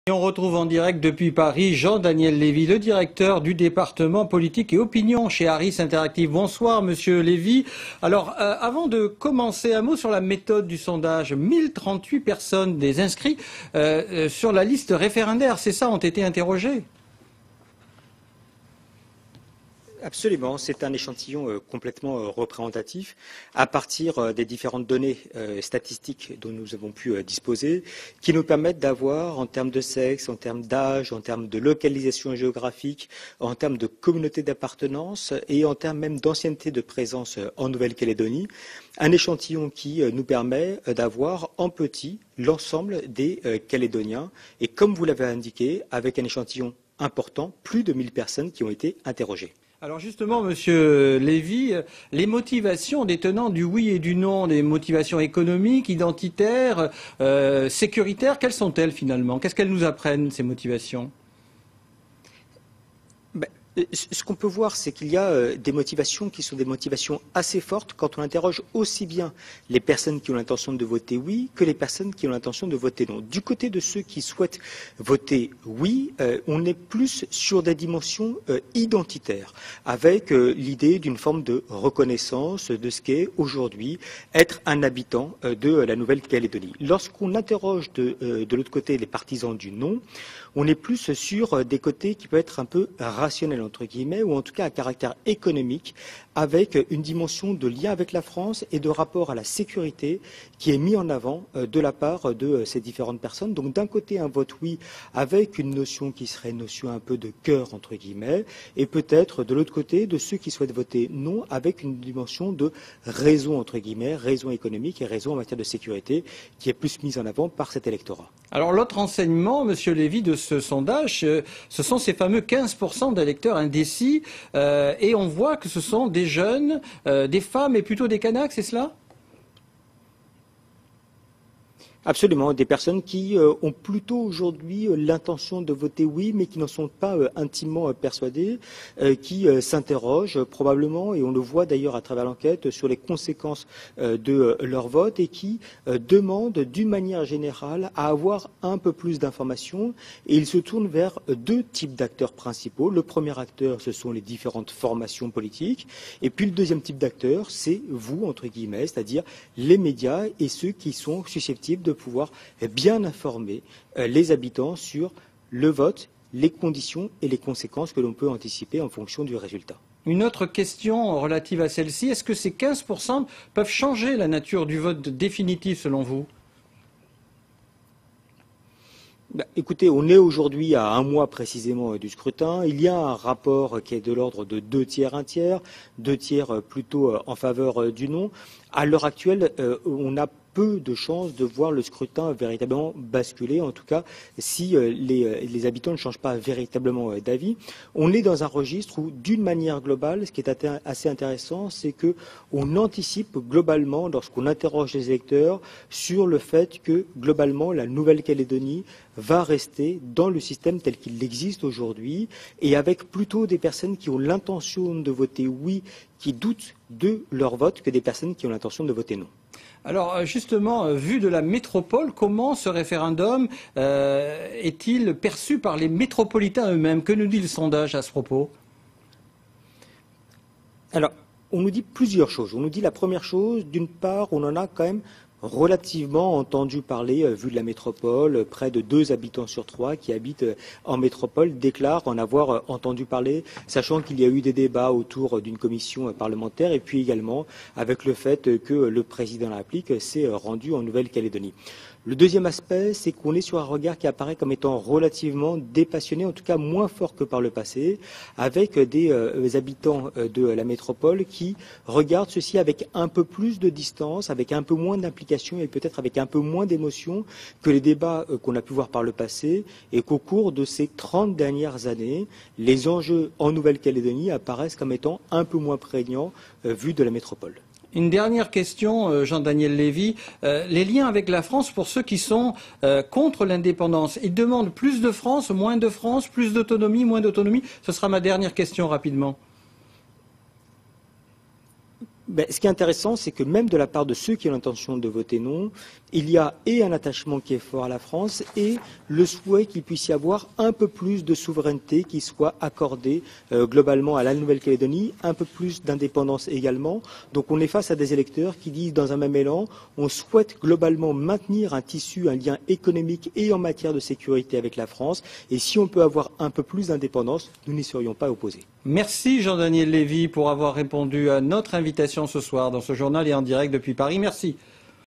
Et on retrouve en direct depuis Paris Jean-Daniel Lévy, le directeur du département politique et opinion chez Harris Interactive. Bonsoir Monsieur Lévy. Alors avant de commencer, un mot sur la méthode du sondage. 1038 personnes des inscrits sur la liste référendaire, c'est ça, ont été interrogés? Absolument, c'est un échantillon complètement représentatif à partir des différentes données statistiques dont nous avons pu disposer, qui nous permettent d'avoir, en termes de sexe, en termes d'âge, en termes de localisation géographique, en termes de communauté d'appartenance et en termes même d'ancienneté de présence en Nouvelle-Calédonie, un échantillon qui nous permet d'avoir en petit l'ensemble des Calédoniens et, comme vous l'avez indiqué, avec un échantillon important, plus de 1000 personnes qui ont été interrogées. Alors justement, Monsieur Lévy, les motivations des tenants du oui et du non, des motivations économiques, identitaires, sécuritaires, quelles sont-elles finalement? Qu'est-ce qu'elles nous apprennent, ces motivations? Ce qu'on peut voir, c'est qu'il y a des motivations qui sont des motivations assez fortes quand on interroge aussi bien les personnes qui ont l'intention de voter oui que les personnes qui ont l'intention de voter non. Du côté de ceux qui souhaitent voter oui, on est plus sur des dimensions identitaires, avec l'idée d'une forme de reconnaissance de ce qu'est aujourd'hui être un habitant de la Nouvelle-Calédonie. Lorsqu'on interroge de l'autre côté les partisans du non, on est plus sur des côtés qui peuvent être un peu rationnels, entre guillemets, ou en tout cas à caractère économique, avec une dimension de lien avec la France et de rapport à la sécurité qui est mis en avant de la part de ces différentes personnes. Donc d'un côté un vote oui avec une notion qui serait une notion un peu de cœur, entre guillemets, et peut-être de l'autre côté de ceux qui souhaitent voter non avec une dimension de raison, entre guillemets, raison économique et raison en matière de sécurité qui est plus mise en avant par cet électorat. Alors l'autre enseignement, Monsieur Lévy, de ce sondage, ce sont ces fameux 15% d'électeurs indécis, et on voit que ce sont des jeunes, des femmes et plutôt des Kanaks, c'est cela? Absolument, des personnes qui ont plutôt aujourd'hui l'intention de voter oui, mais qui n'en sont pas intimement persuadées, qui s'interrogent probablement, et on le voit d'ailleurs à travers l'enquête, sur les conséquences de leur vote et qui demandent d'une manière générale à avoir un peu plus d'informations. Et ils se tournent vers deux types d'acteurs principaux. Le premier acteur, ce sont les différentes formations politiques, et puis le deuxième type d'acteur, c'est vous, entre guillemets, c'est-à-dire les médias et ceux qui sont susceptibles de pouvoir bien informer les habitants sur le vote, les conditions et les conséquences que l'on peut anticiper en fonction du résultat. Une autre question relative à celle-ci, est-ce que ces 15% peuvent changer la nature du vote définitif selon vous? Écoutez, on est aujourd'hui à un mois précisément du scrutin. Il y a un rapport qui est de l'ordre de 2 tiers, 1 tiers, 2 tiers plutôt en faveur du non. À l'heure actuelle, on a peu de chances de voir le scrutin véritablement basculer, en tout cas si les habitants ne changent pas véritablement d'avis. On est dans un registre où, d'une manière globale, ce qui est assez intéressant, c'est qu'on anticipe globalement, lorsqu'on interroge les électeurs, sur le fait que, globalement, la Nouvelle-Calédonie va rester dans le système tel qu'il existe aujourd'hui, et avec plutôt des personnes qui ont l'intention de voter oui, qui doutent de leur vote, que des personnes qui ont l'intention de voter non. Alors justement, vu de la métropole, comment ce référendum est-il perçu par les métropolitains eux-mêmes? Que nous dit le sondage à ce propos? Alors, on nous dit plusieurs choses. On nous dit la première chose, d'une part, on en a quand même relativement entendu parler, vu de la métropole, près de 2 habitants sur 3 qui habitent en métropole déclarent en avoir entendu parler, sachant qu'il y a eu des débats autour d'une commission parlementaire et puis également avec le fait que le président de la République s'est rendu en Nouvelle-Calédonie. Le deuxième aspect, c'est qu'on est sur un regard qui apparaît comme étant relativement dépassionné, en tout cas moins fort que par le passé, avec des habitants de la métropole qui regardent ceci avec un peu plus de distance, avec un peu moins d'implication et peut-être avec un peu moins d'émotion que les débats qu'on a pu voir par le passé, et qu'au cours de ces 30 dernières années, les enjeux en Nouvelle-Calédonie apparaissent comme étant un peu moins prégnants vus de la métropole. Une dernière question, Jean-Daniel Lévy. Les liens avec la France pour ceux qui sont contre l'indépendance. Ils demandent plus de France, moins de France, plus d'autonomie, moins d'autonomie. Ce sera ma dernière question rapidement. Ce qui est intéressant, c'est que même de la part de ceux qui ont l'intention de voter non, il y a et un attachement qui est fort à la France et le souhait qu'il puisse y avoir un peu plus de souveraineté qui soit accordée globalement à la Nouvelle-Calédonie, un peu plus d'indépendance également. Donc on est face à des électeurs qui disent dans un même élan, on souhaite globalement maintenir un tissu, un lien économique et en matière de sécurité avec la France. Et si on peut avoir un peu plus d'indépendance, nous n'y serions pas opposés. Merci Jean-Daniel Lévy pour avoir répondu à notre invitation ce soir dans ce journal et en direct depuis Paris. Merci.